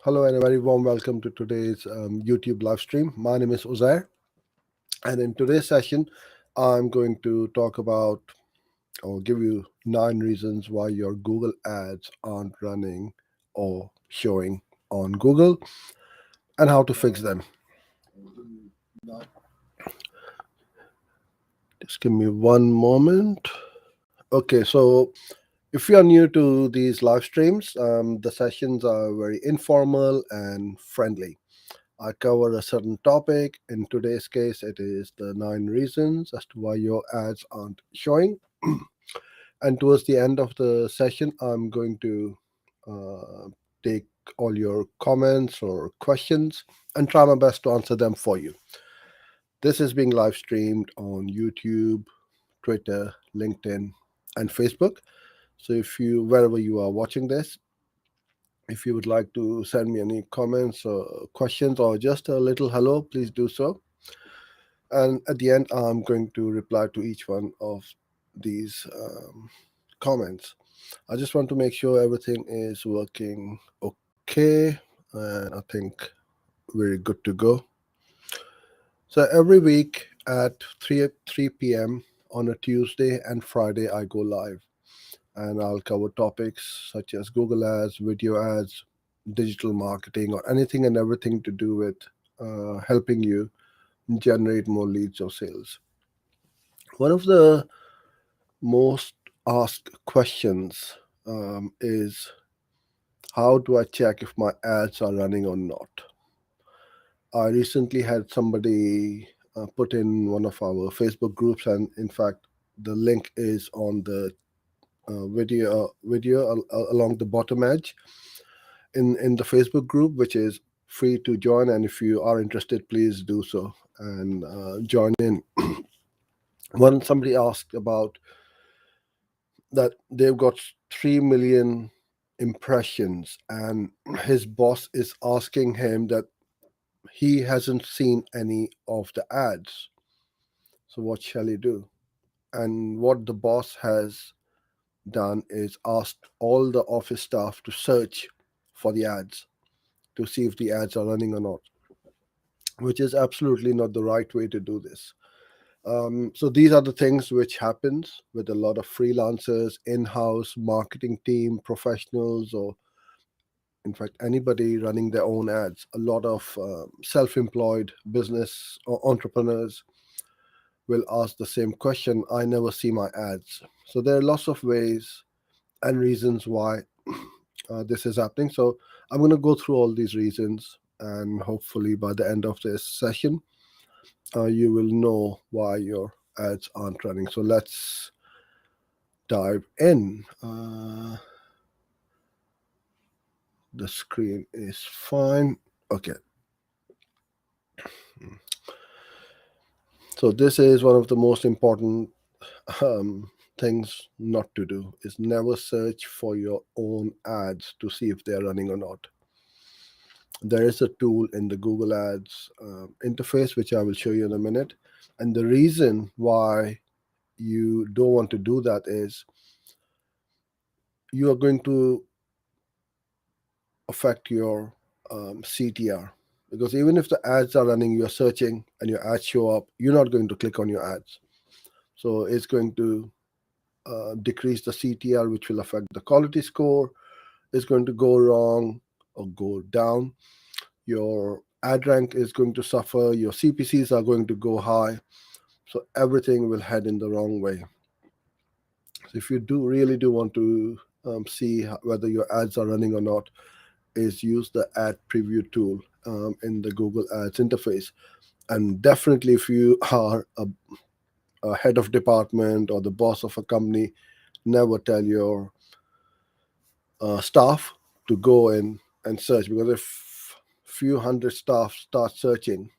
Hello and a very warm welcome to today's YouTube live stream. My name is Uzair, and in today's session, I'm going to talk about or give you 9 reasons why your Google ads aren't running or showing on Google and how to fix them. Just give me one moment. Okay, so if you are new to these live streams, the sessions are very informal and friendly. I cover a certain topic. In today's case, it is the 9 reasons as to why your ads aren't showing. And towards the end of the session, I'm going to uh, take all your comments or questions and try my best to answer them for you. This is being live streamed on YouTube, Twitter, LinkedIn, and Facebook. So if you, wherever you are watching this, if you would like to send me any comments or questions or just a little hello, please do so. And at the end, I'm going to reply to each one of these comments. I just want to make sure everything is working okay. And I think we're good to go. So every week at 3 p.m. on a Tuesday and Friday, I go live and I'll cover topics such as Google Ads, video ads, digital marketing, or anything and everything to do with helping you generate more leads or sales. One of the most asked questions is, how do I check if my ads are running or not? I recently had somebody put in one of our Facebook groups, and in fact, the link is on the video along the bottom edge in the Facebook group, which is free to join. And if you are interested, please do so and join in. One somebody asked about that they've got 3 million impressions, and his boss is asking him that he hasn't seen any of the ads. So what shall he do? And what the boss has done is asked all the office staff to search for the ads to see if the ads are running or not, which is absolutely not the right way to do this. So these are the things which happens with a lot of freelancers, in-house marketing team professionals, or in fact anybody running their own ads. A lot of self-employed business or entrepreneurs will ask the same question: I never see my ads. So there are lots of ways and reasons why this is happening. So I'm going to go through all these reasons, and hopefully by the end of this session, you will know why your ads aren't running. So let's dive in. The screen is fine. Okay. So this is one of the most important things not to do is never search for your own ads to see if they're running or not. There is a tool in the Google Ads interface, which I will show you in a minute. And the reason why you don't want to do that is you are going to affect your CTR. Because even if the ads are running, you're searching and your ads show up, you're not going to click on your ads. So it's going to decrease the CTR, which will affect the quality score. It's going to go wrong or go down. Your ad rank is going to suffer. Your CPCs are going to go high. So everything will head in the wrong way. So if you do really do want to see whether your ads are running or not, is use the ad preview tool in the Google Ads interface. And definitely, if you are a head of department or the boss of a company, never tell your staff to go in and search, because if few hundred staff start searching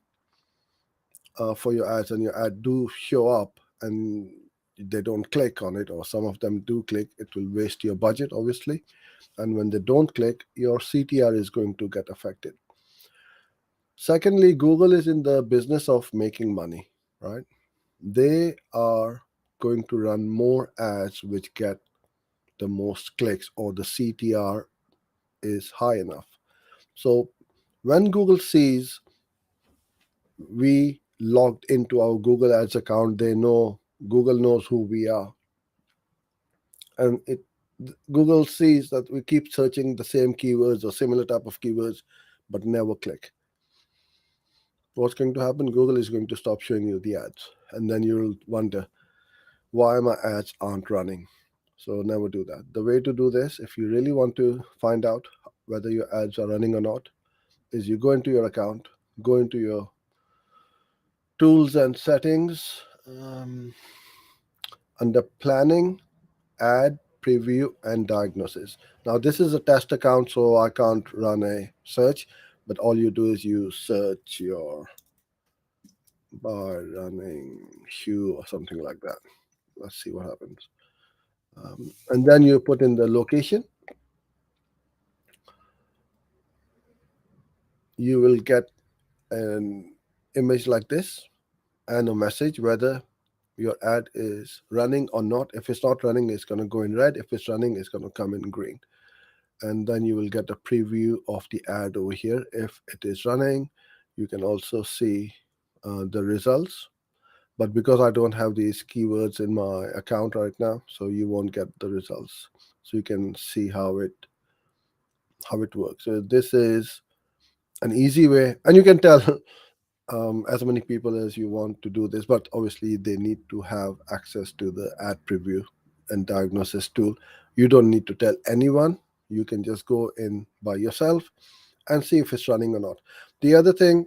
for your ads and your ad do show up and they don't click on it, or some of them do click, it will waste your budget, obviously. And when they don't click, your CTR is going to get affected. Secondly, Google is in the business of making money, right? They are going to run more ads which get the most clicks or the CTR is high enough. So when Google sees we logged into our Google Ads account, they know Google knows who we are, and it Google sees that we keep searching the same keywords or similar type of keywords, but never click. What's going to happen? Google is going to stop showing you the ads, and then you'll wonder why my ads aren't running. So never do that. The way to do this, if you really want to find out whether your ads are running or not, is you go into your account, go into your tools and settings, under planning, ad, preview, and diagnosis. Now, this is a test account, so I can't run a search, but all you do is you search your by running Hue or something like that. Let's see what happens. And then you put in the location. You will get an image like this and a message whether your ad is running or not. If it's not running, it's going to go in red. If it's running, it's going to come in green. And then you will get a preview of the ad over here. If it is running, you can also see the results. But because I don't have these keywords in my account right now, so you won't get the results. So you can see how it works. So this is an easy way, and you can tell as many people as you want to do this, but obviously they need to have access to the ad preview and diagnosis tool. You don't need to tell anyone. You can just go in by yourself and see if it's running or not. The other thing,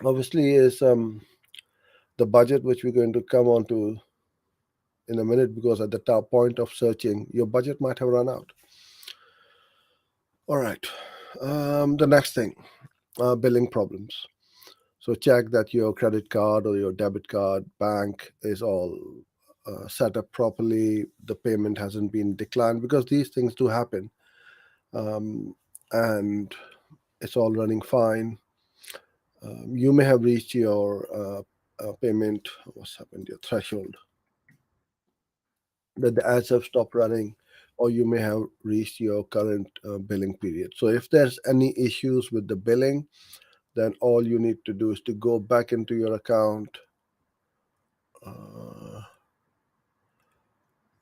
obviously, is the budget, which we're going to come on to in a minute, because at the top point of searching, your budget might have run out. All right. The next thing, billing problems. So check that your credit card or your debit card bank is all set up properly. The payment hasn't been declined, because these things do happen, and it's all running fine. You may have reached your payment. What's happened? Your threshold, that the ads have stopped running, or you may have reached your current billing period. So if there's any issues with the billing, then all you need to do is to go back into your account, uh,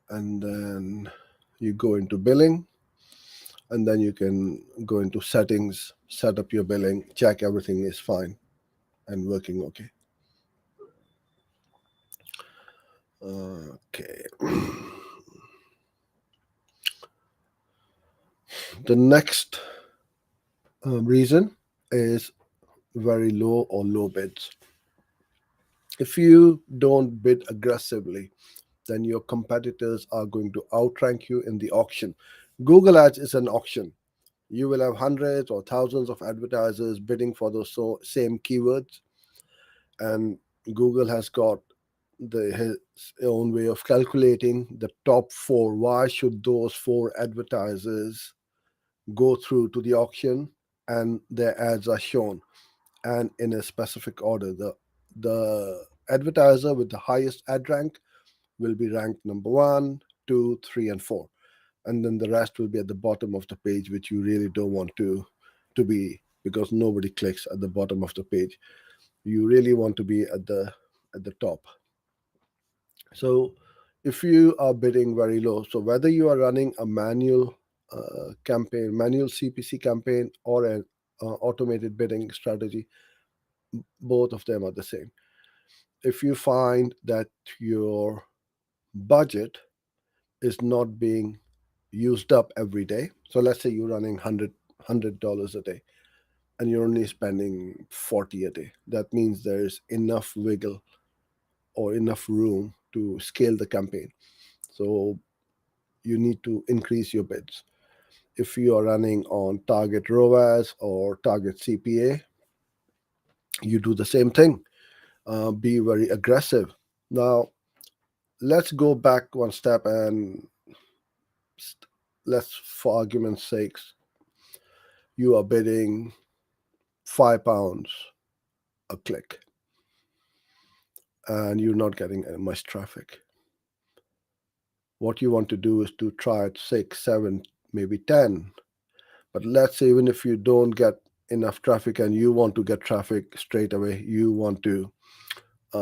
and then you go into billing, and then you can go into settings, set up your billing, check everything is fine and working okay. Okay. The next reason is very low or low bids. If you don't bid aggressively, then your competitors are going to outrank you in the auction. Google Ads is an auction. You will have hundreds or thousands of advertisers bidding for those same keywords, and Google has got his own way of calculating the top four. Why should those four advertisers go through to the auction, and their ads are shown and in a specific order? The advertiser with the highest ad rank will be ranked number one, two, three, and four, and then the rest will be at the bottom of the page, which you really don't want to be, because nobody clicks at the bottom of the page. You really want to be at the top. So if you are bidding very low, so whether you are running a manual campaign, manual CPC campaign, or an automated bidding strategy, both of them are the same. If you find that your budget is not being used up every day, so let's say you're running $100 a day and you're only spending 40 a day, that means there's enough wiggle or enough room to scale the campaign. So you need to increase your bids. If you are running on target ROAS or target CPA, you do the same thing. Be very aggressive. Now, let's go back one step, and let's, for argument's sakes, you are bidding £5 a click and you're not getting much traffic. What you want to do is to try at 6, 7, maybe 10. But let's say even if you don't get enough traffic and you want to get traffic straight away, you want to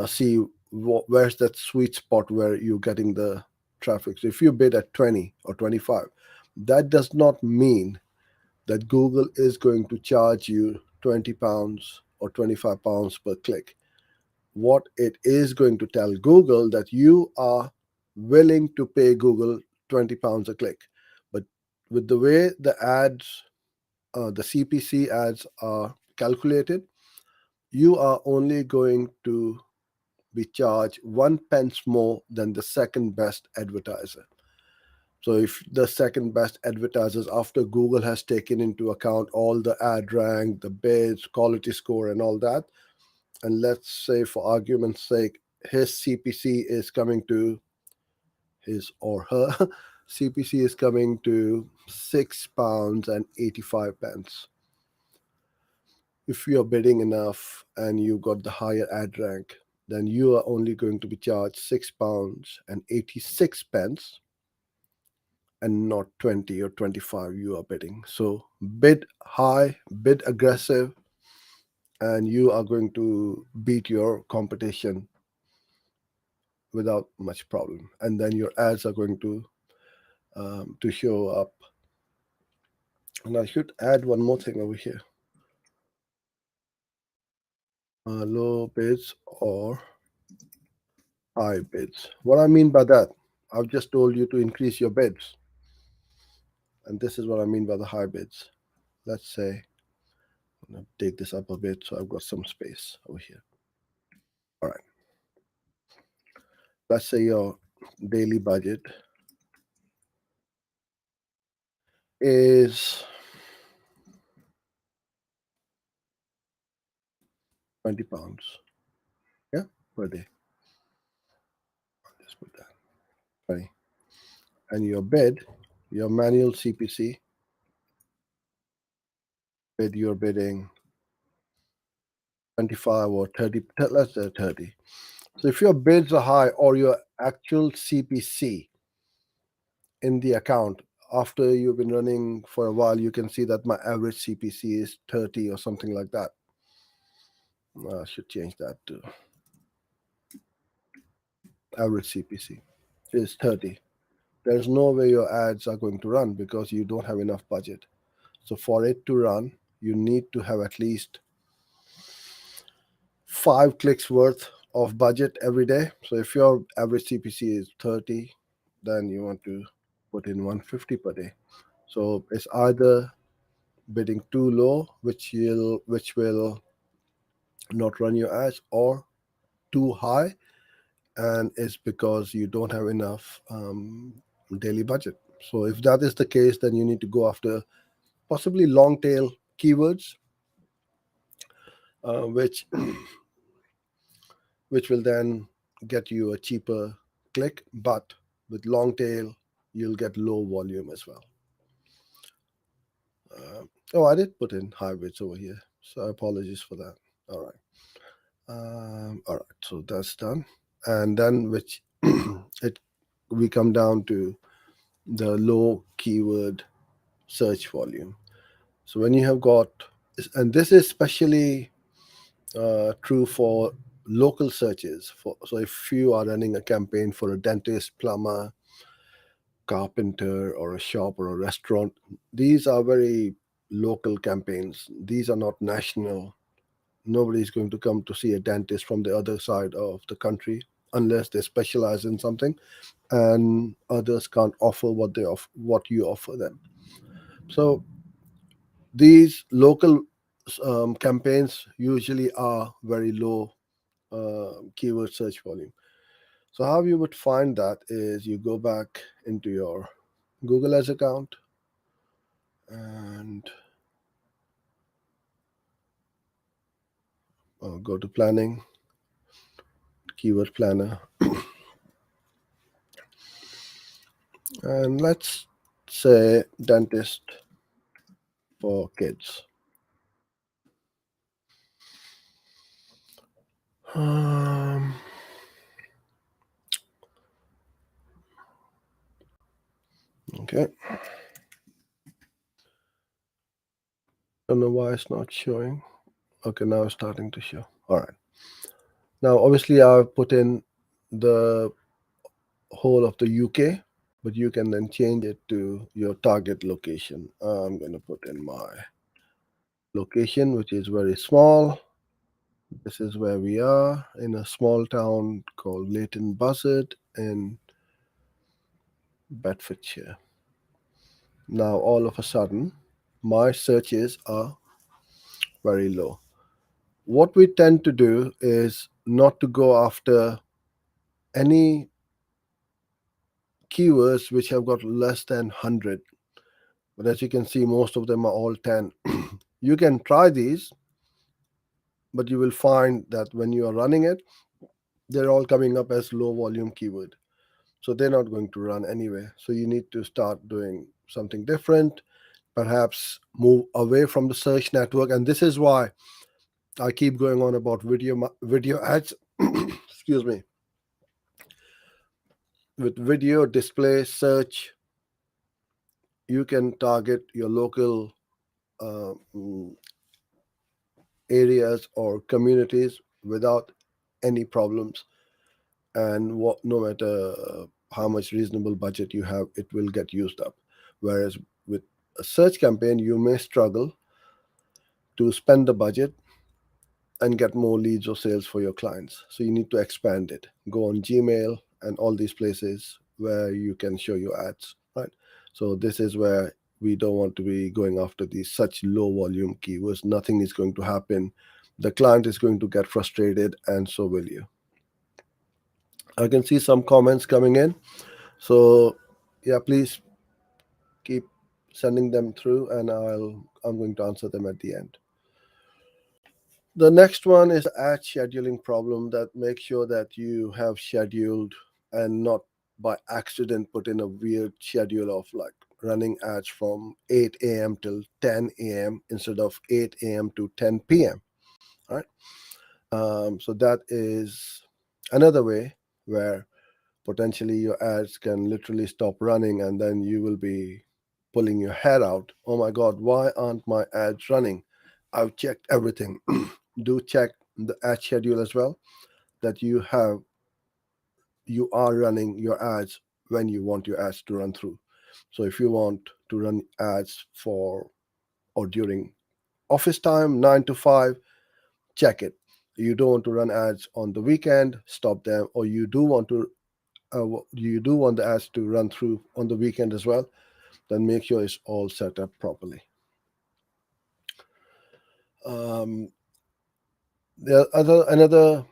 see where's that sweet spot where you're getting the traffic. So if you bid at 20 or 25, that does not mean that Google is going to charge you £20 or £25 per click. What it is going to tell Google that you are willing to pay Google £20 a click. But with the way the CPC ads are calculated, you are only going to be charged 1 pence more than the second best advertiser. So if the second best advertisers, after Google has taken into account all the ad rank, the bids, quality score, and all that, and let's say for argument's sake, his CPC is coming to his or her CPC is coming to £6.85. If you're bidding enough and you got the higher ad rank, then you are only going to be charged £6.86 and not 20 or 25 you are bidding. So bid high, bid aggressive, and you are going to beat your competition without much problem. And then your ads are going to show up. And I should add one more thing over here. Low bids or high bids. What I mean by that, I've just told you to increase your bids. And this is what I mean by the high bids. Let's say, I'm going to take this up a bit so I've got some space over here. All right. Let's say your daily budget is £20. Yeah, per day. I'll just put that 20. And your bid, your manual CPC bid, you're bidding 25 or 30. Let's say 30. So if your bids are high or your actual CPC in the account, after you've been running for a while, you can see that my average CPC is 30 or something like that. I should change that to average CPC is 30. There's no way your ads are going to run because you don't have enough budget. So for it to run, you need to have at least 5 clicks worth of budget every day. So if your average CPC is 30, then you want to put in 150 per day. So it's either bidding too low, which will not run your ads, or too high, and it's because you don't have enough daily budget. So if that is the case, then you need to go after possibly long tail keywords, which which will then get you a cheaper click, but with long tail you'll get low volume as well. Oh, I did put in hybrids over here, so apologies for that. All right. All right, so that's done. And then which it we come down to the low keyword search volume. So when you have got, and this is especially true for local searches. So if you are running a campaign for a dentist, plumber, carpenter, or a shop or a restaurant, these are very local campaigns. These are not national. Nobody's going to come to see a dentist from the other side of the country unless they specialize in something, and others can't offer what you offer them. So these local campaigns usually are very low keyword search volume. So how you would find that is you go back into your Google Ads account and go to planning, keyword planner, and let's say dentist for kids. Um, okay. don't know why it's not showing. Okay, now it's starting to show. All right. Now, obviously, I've put in the whole of the UK, but you can then change it to your target location. I'm going to put in my location, which is very small. This is where we are in a small town called Leighton Buzzard in Bedfordshire. Now, all of a sudden, my searches are very low. What we tend to do is not to go after any keywords which have got less than 100. But as you can see, most of them are all 10. You can try these, but you will find that when you are running it, they're all coming up as low volume keyword. So they're not going to run anyway. So you need to start doing something different, perhaps move away from the search network. And this is why I keep going on about video ads. Excuse me. With video display search, you can target your local uh, mm, areas or communities without any problems. And no matter how much reasonable budget you have, it will get used up. Whereas with a search campaign, you may struggle to spend the budget and get more leads or sales for your clients. So you need to expand it. Go on Gmail and all these places where you can show your ads, right? So this is where we don't want to be going after these such low volume keywords. Nothing is going to happen. The client is going to get frustrated, and so will you. I can see some comments coming in. So yeah, please keep sending them through, and I'm going to answer them at the end. The next one is ad scheduling problem, that make sure that you have scheduled and not by accident put in a weird schedule of like running ads from 8 a.m. till 10 a.m. instead of 8 a.m. to 10 p.m. All right. So that is another way where potentially your ads can literally stop running, and then you will be pulling your hair out. Oh my God, why aren't my ads running? I've checked everything. Do check the ad schedule as well, that you are running your ads when you want your ads to run through. So if you want to run ads for or during office time 9 to 5, check it. You don't want to run ads on the weekend, stop them. Or you do want the ads to run through on the weekend as well, then make sure it's all set up properly. Um, another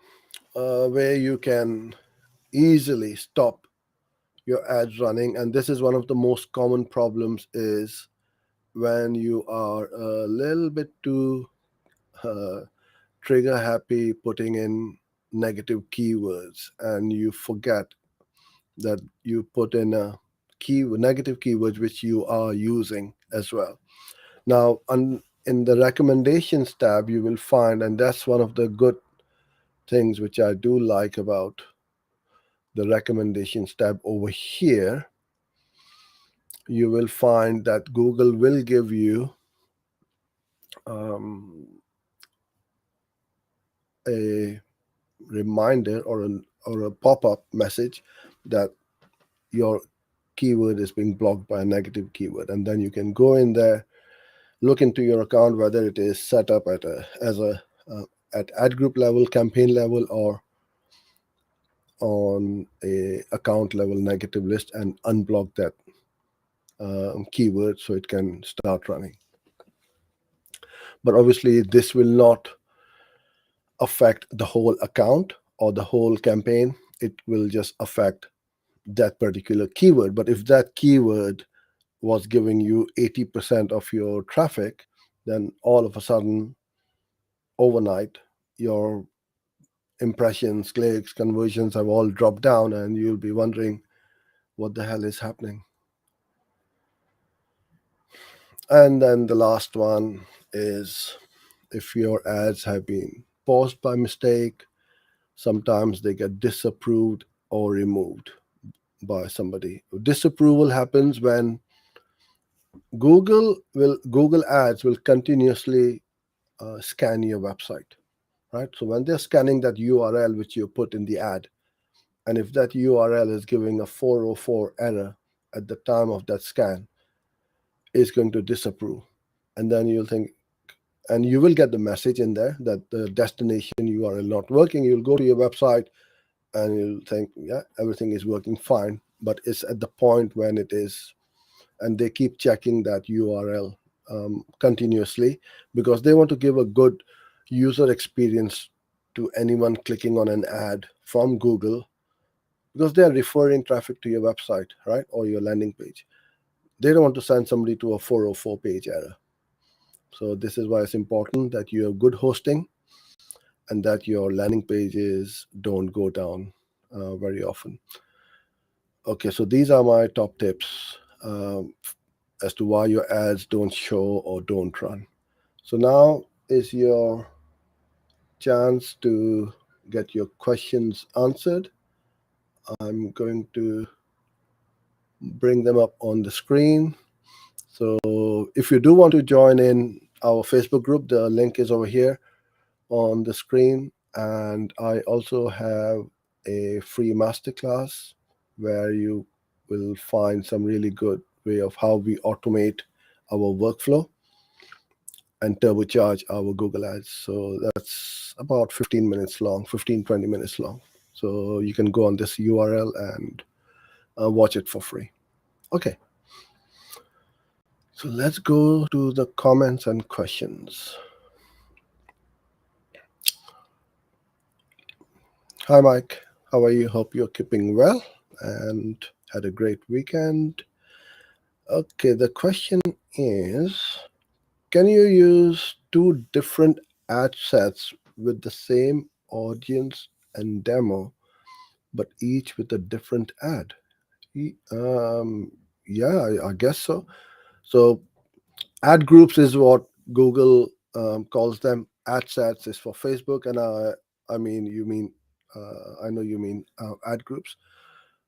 way you can easily stop your ads running, and this is one of the most common problems, is when you are a little bit too uh, trigger happy putting in negative keywords, and you forget that you put in a negative keywords which you are using as well. Now, in the recommendations tab, you will find, and that's one of the good things which I do like about the recommendations tab over here. You will find that Google will give you um, a reminder or a pop-up message that your keyword is being blocked by a negative keyword, and then you can go in there, look into your account whether it is set up at ad group level, campaign level, or on a account level negative list, and unblock that keyword so it can start running. But obviously this will not affect the whole account or the whole campaign. It will just affect that particular keyword. But if that keyword was giving you 80% of your traffic, then all of a sudden, overnight, your impressions, clicks, conversions have all dropped down, and you'll be wondering what the hell is happening. And then the last one is, if your ads have been paused by mistake, sometimes they get disapproved or removed by somebody. Disapproval happens when Google Ads will continuously scan your website, right? So when they're scanning that URL which you put in the ad, and if that URL is giving a 404 error at the time of that scan, it's going to disapprove. And then you'll think, and you will get the message in there that the destination URL not working. You'll go to your website and you'll think, yeah, everything is working fine. But it's at the point when it is, and they keep checking that URL continuously because they want to give a good user experience to anyone clicking on an ad from Google, because they are referring traffic to your website, right, or your landing page. They don't want to send somebody to a 404 page error. So this is why it's important that you have good hosting and that your landing pages don't go down very often. Okay, so these are my top tips as to why your ads don't show or don't run. So now is your chance to get your questions answered. I'm going to bring them up on the screen. So if you do want to join in our Facebook group, the link is over here on the screen. And I also have a free masterclass where you will find some really good way of how we automate our workflow and turbocharge our Google Ads. So that's about 15 minutes long, 15, 20 minutes long. So you can go on this URL and watch it for free. Okay. So let's go to the comments and questions. Hi, Mike. How are you? Hope you're keeping well and had a great weekend. Okay, the question is, can you use two different ad sets with the same audience and demo, but each with a different ad? Yeah, I guess so. So ad groups is what Google calls them. Ad sets is for Facebook, and I know you mean ad groups.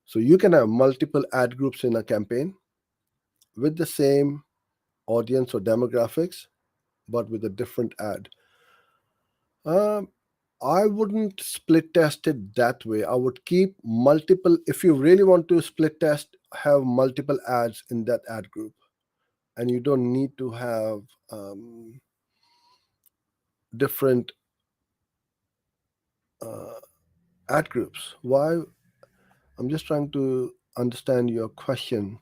So you can have multiple ad groups in a campaign with the same audience or demographics, but with a different ad. Um, I wouldn't split test it that way. I would keep multiple. If you really want to split test, have multiple ads in that ad group, and you don't need to have different uh, ad groups. Why? I'm just trying to understand your question.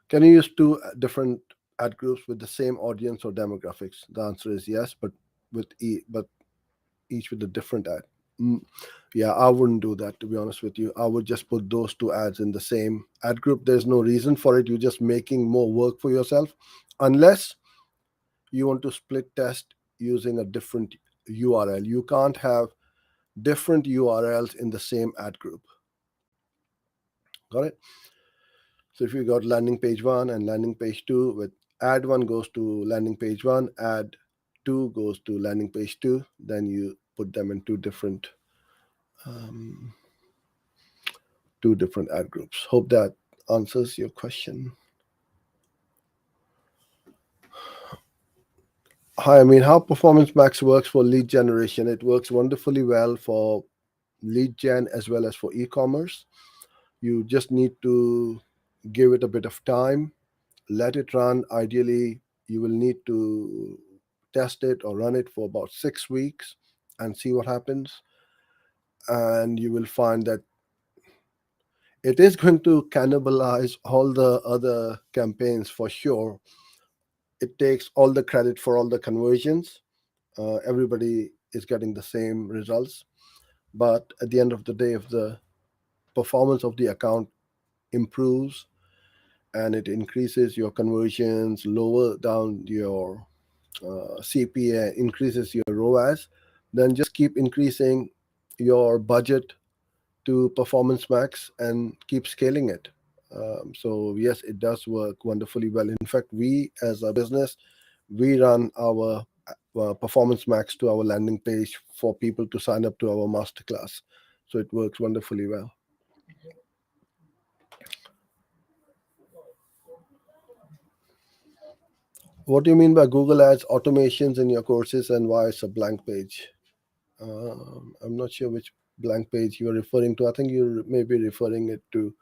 Can you use two different ad groups with the same audience or demographics? The answer is yes, but but each with a different ad. Mm, yeah, I wouldn't do that, to be honest with you. I would just put those two ads in the same ad group. There's no reason for it. You're just making more work for yourself, unless you want to split test using a different URL. You can't have different URLs in the same ad group. Got it? So if you got landing page one and landing page two, with ad one goes to landing page one, ad two goes to landing page two, then you put them in um, two different ad groups. Hope that answers your question. Hi, I mean, how Performance Max works for lead generation. It works wonderfully well for lead gen as well as for e-commerce. You just need to give it a bit of time, let it run. Ideally, you will need to test it or run it for about 6 weeks and see what happens. And you will find that it is going to cannibalize all the other campaigns for sure. It takes all the credit for all the conversions. Everybody is getting the same results. But at the end of the day, if the performance of the account improves and it increases your conversions, lower down your CPA, increases your ROAS, then just keep increasing your budget to Performance Max and keep scaling it. So yes, it does work wonderfully well. In fact, we as a business, we run our Performance Max to our landing page for people to sign up to our masterclass. So it works wonderfully well. What do you mean by Google Ads automations in your courses and why it's a blank page? I'm not sure which blank page you are referring to. I think you may be referring it to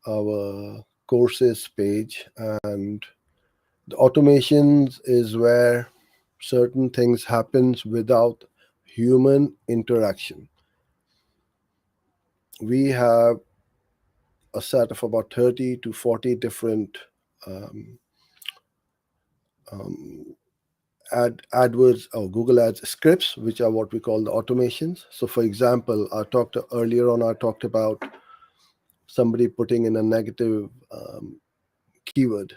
our courses page. And the automations is where certain things happens without human interaction. We have a set of about 30 to 40 different um, um, AdWords or Google Ads scripts, which are what we call the automations. So, for example, earlier on. I talked about somebody putting in a negative keyword,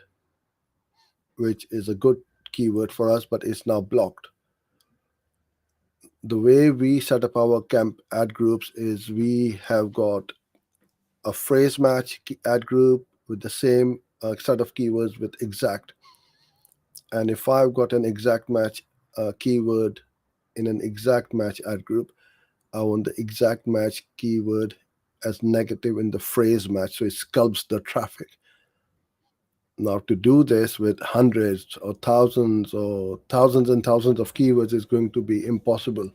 which is a good keyword for us, but it's now blocked. The way we set up our camp ad groups is we have got a phrase match ad group with the same set of keywords with exact. And if I've got an exact match keyword in an exact match ad group, I want the exact match keyword as negative in the phrase match, so it sculpts the traffic. Now, to do this with hundreds or thousands and thousands of keywords is going to be impossible.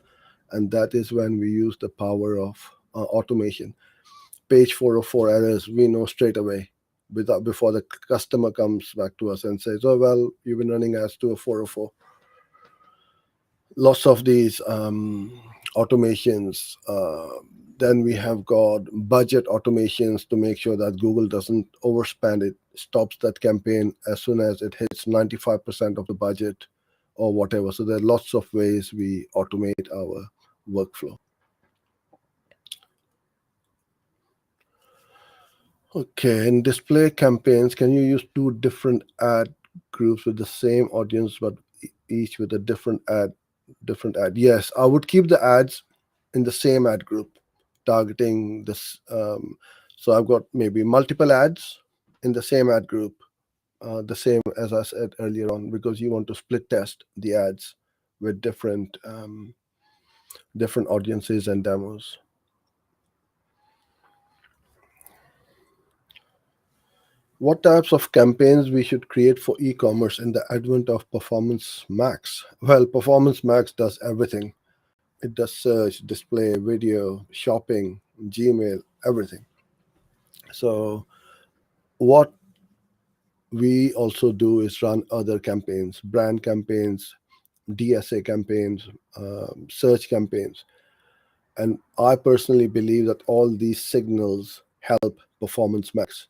And that is when we use the power of automation. Page 404 errors, we know straight away before the customer comes back to us and says, oh, well, you've been running ads to a 404. Lots of these automations. Then we have got budget automations to make sure that Google doesn't overspend. It stops that campaign as soon as it hits 95% of the budget or whatever. So there are lots of ways we automate our workflow. Okay, in display campaigns, can you use two different ad groups with the same audience but each with a different ad? Yes, I would keep the ads in the same ad group, targeting this. So I've got maybe multiple ads in the same ad group, the same as I said earlier on, because you want to split test the ads with different audiences and demos. What types of campaigns we should create for e-commerce in the advent of Performance Max? Well, Performance Max does everything. It does search, display, video, shopping, Gmail, everything. So what we also do is run other campaigns, brand campaigns, DSA campaigns, search campaigns. And I personally believe that all these signals help Performance Max,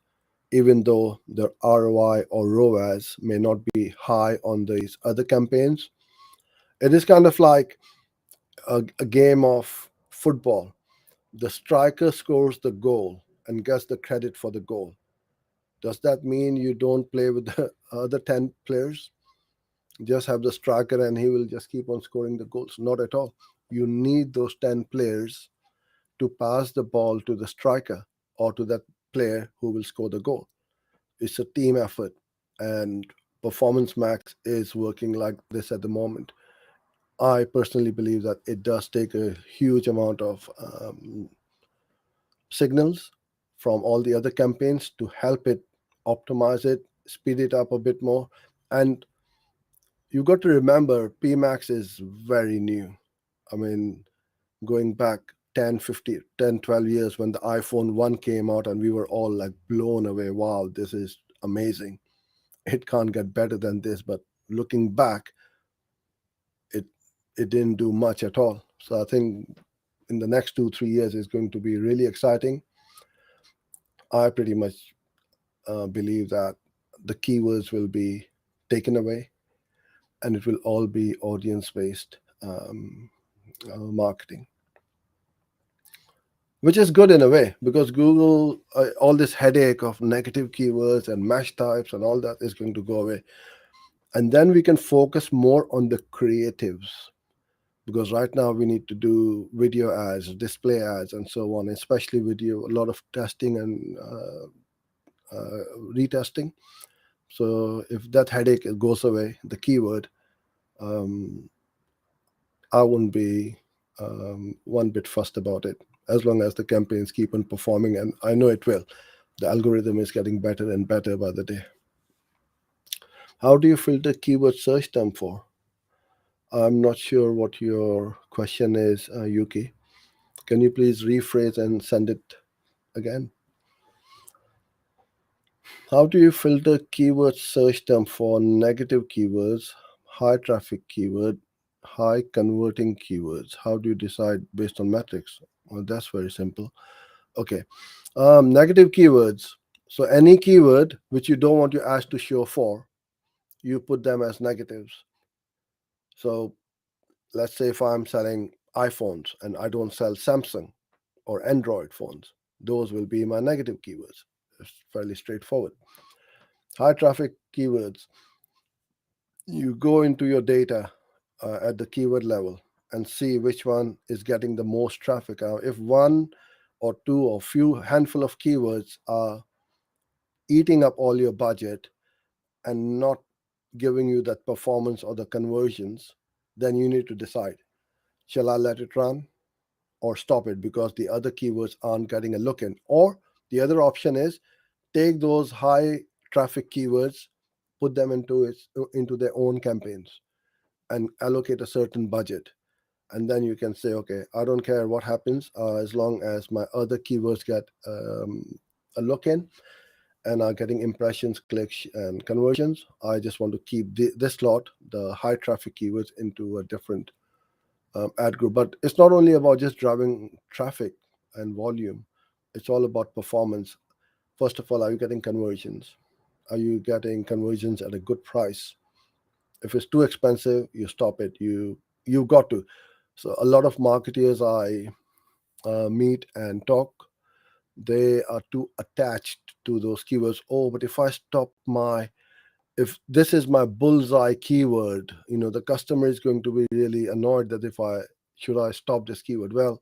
even though their ROI or ROAS may not be high on these other campaigns. It is kind of like a game of football. The striker scores the goal and gets the credit for the goal. Does that mean you don't play with the other 10 players? Just have the striker and he will just keep on scoring the goals? Not at all. You need those 10 players to pass the ball to the striker or to that player who will score the goal. It's a team effort, and Performance Max is working like this at the moment. I personally believe that it does take a huge amount of signals from all the other campaigns to help it optimize it, speed it up a bit more. And you got to remember, PMax is very new. I mean, going back 10, 50, 10, 12 years when the iPhone 1 came out and we were all like blown away. Wow, this is amazing. It can't get better than this. But looking back, it it didn't do much at all. So I think in the next 2, 3 years is going to be really exciting. I pretty much believe that the keywords will be taken away and it will all be audience based marketing, which is good in a way because Google, all this headache of negative keywords and mesh types and all that is going to go away. And then we can focus more on the creatives because right now we need to do video ads, display ads, and so on, especially video, a lot of testing and retesting. So if that headache goes away, the keyword, um, I wouldn't be one bit fussed about it as long as the campaigns keep on performing, and I know it will. The algorithm is getting better and better by the day. How do you filter keyword search term for? I'm not sure what your question is, Yuki. Can you please rephrase and send it again? How do you filter keyword search term for negative keywords, high traffic keyword, high converting keywords? How do you decide based on metrics? Well, that's very simple. Okay. Negative keywords. So any keyword which you don't want your ads to show for, you put them as negatives. So let's say if I'm selling iPhones and I don't sell Samsung or Android phones, those will be my negative keywords. It's fairly straightforward. High traffic keywords. You go into your data at the keyword level and see which one is getting the most traffic. If one or two or few handful of keywords are eating up all your budget and not giving you that performance or the conversions, then you need to decide, shall I let it run or stop it because the other keywords aren't getting a look in? Or the other option is take those high traffic keywords, put them into their own campaigns and allocate a certain budget. And then you can say, okay, I don't care what happens as long as my other keywords get a look in and are getting impressions, clicks, and conversions. I just want to keep this lot, the high traffic keywords, into a different ad group. But it's not only about just driving traffic and volume, it's all about performance. First of all, are you getting conversions? Are you getting conversions at a good price? If it's too expensive, you stop it. You've got to. So a lot of marketers I meet and talk, they are too attached to those keywords. Oh, but if I stop my, if this is my bullseye keyword, the customer is going to be really annoyed that if I should I stop this keyword. Well,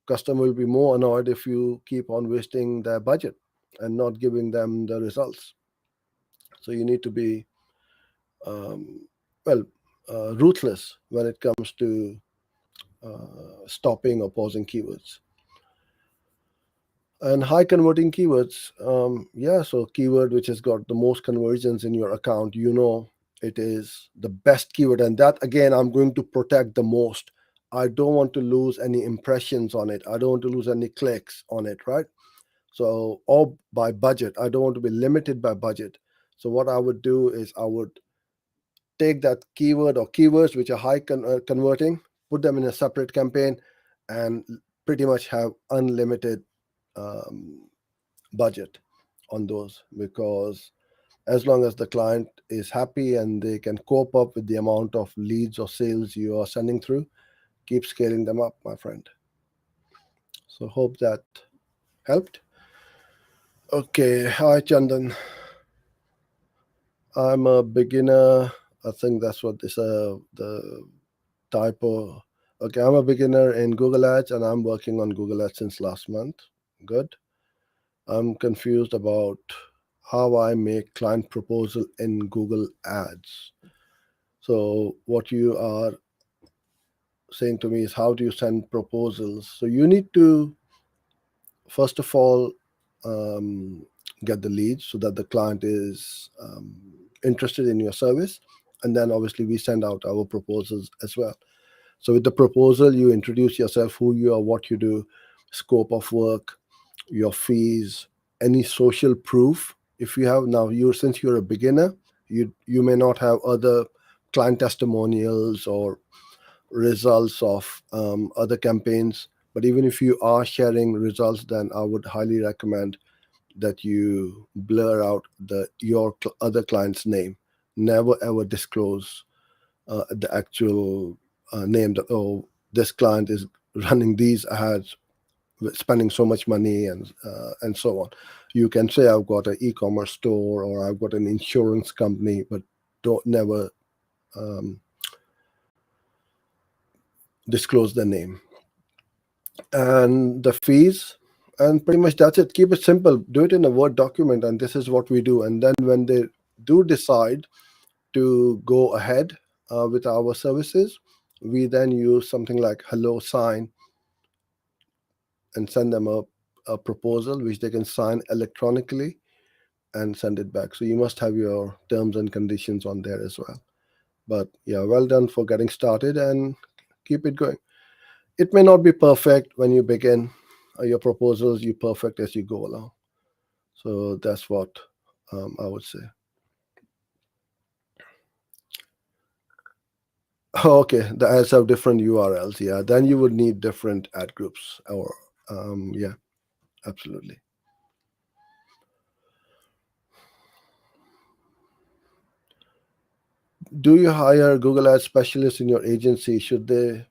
customer will be more annoyed if you keep on wasting their budget and not giving them the results. So you need to be um, well ruthless when it comes to stopping or pausing keywords. And high converting keywords, yeah, so keyword which has got the most conversions in your account, it is the best keyword. And that, again, I'm going to protect the most. I don't want to lose any impressions on it. I don't want to lose any clicks on it, right? So, or by budget, I don't want to be limited by budget. So, what I would do is I would take that keyword or keywords which are high converting, put them in a separate campaign, and pretty much have unlimited um, budget on those, because as long as the client is happy and they can cope up with the amount of leads or sales you are sending through, keep scaling them up, my friend. So hope that helped. Okay, hi Chandan. I'm a beginner. I think that's what this the typo. Okay, I'm a beginner in Google Ads and I'm working on Google Ads since last month. Good. I'm confused about how I make client proposal in Google Ads. So what you are saying to me is, how do you send proposals? So you need to first of all um, get the leads so that the client is interested in your service, and then obviously we send out our proposals as well. So with the proposal, you introduce yourself, who you are, what you do, scope of work, your fees, any social proof. If you have now, you since you're a beginner, you may not have other client testimonials or results of other campaigns. But even if you are sharing results, then I would highly recommend that you blur out your other client's name. Never ever disclose the actual name that, oh, this client is running these ads, spending so much money, and so on. You can say I've got an e-commerce store or I've got an insurance company, but don't never um, disclose the name and the fees. And pretty much that's it. Keep it simple. Do it in a Word document, and this is what we do. And then when they do decide to go ahead with our services, we then use something like hello sign and send them a proposal which they can sign electronically, and send it back. So you must have your terms and conditions on there as well. But yeah, well done for getting started and keep it going. It may not be perfect when you begin your proposals, you perfect as you go along. So that's what I would say. Okay, the ads have different URLs. Yeah, then you would need different ad groups. Or yeah, absolutely. Do you hire Google Ads specialists in your agency? Should they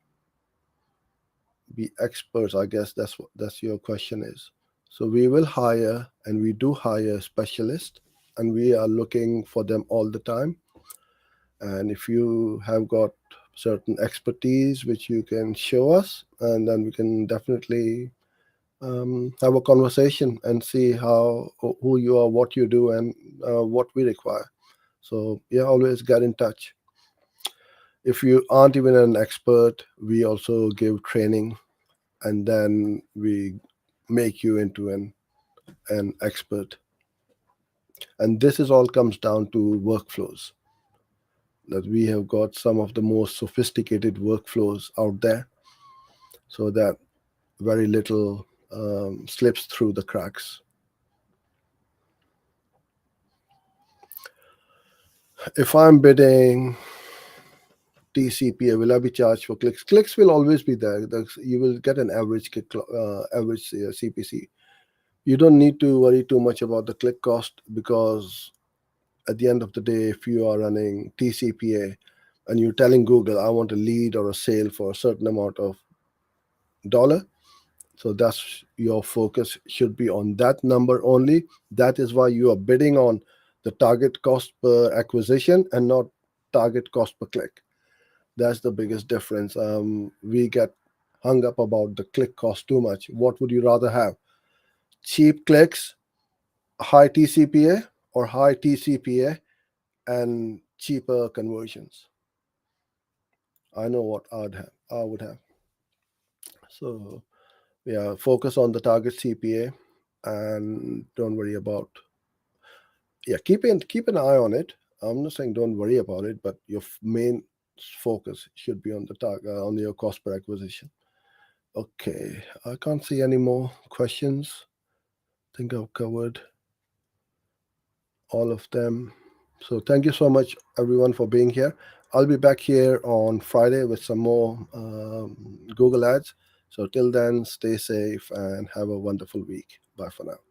be experts? I guess that's your question is. So we will hire, and we do hire specialists, and we are looking for them all the time. And if you have got certain expertise which you can show us, and then we can definitely have a conversation and see how who you are, what you do, and what we require. So yeah, always get in touch. If you aren't even an expert, we also give training, and then we make you into an expert. And this is all comes down to workflows, that we have got some of the most sophisticated workflows out there, so that very little slips through the cracks. If I'm bidding TCPA, will I be charged for clicks? Clicks will always be there. You will get an average CPC. You don't need to worry too much about the click cost, because at the end of the day, if you are running TCPA and you're telling Google, I want a lead or a sale for a certain amount of dollar, so that's your focus should be on that number only. That is why you are bidding on the target cost per acquisition and not target cost per click. That's the biggest difference. We get hung up about the click cost too much. What would you rather have? Cheap clicks, high TCPA, or high TCPA and cheaper conversions? I know what I would have. So yeah, focus on the target CPA and don't worry about, yeah, keep an eye on it. I'm not saying don't worry about it, but your main focus should be on the target on your cost per acquisition. Okay, I can't see any more questions. I think I've covered all of them. So thank you so much, everyone, for being here. I'll be back here on Friday with some more Google ads. So till then, stay safe and have a wonderful week. Bye for now.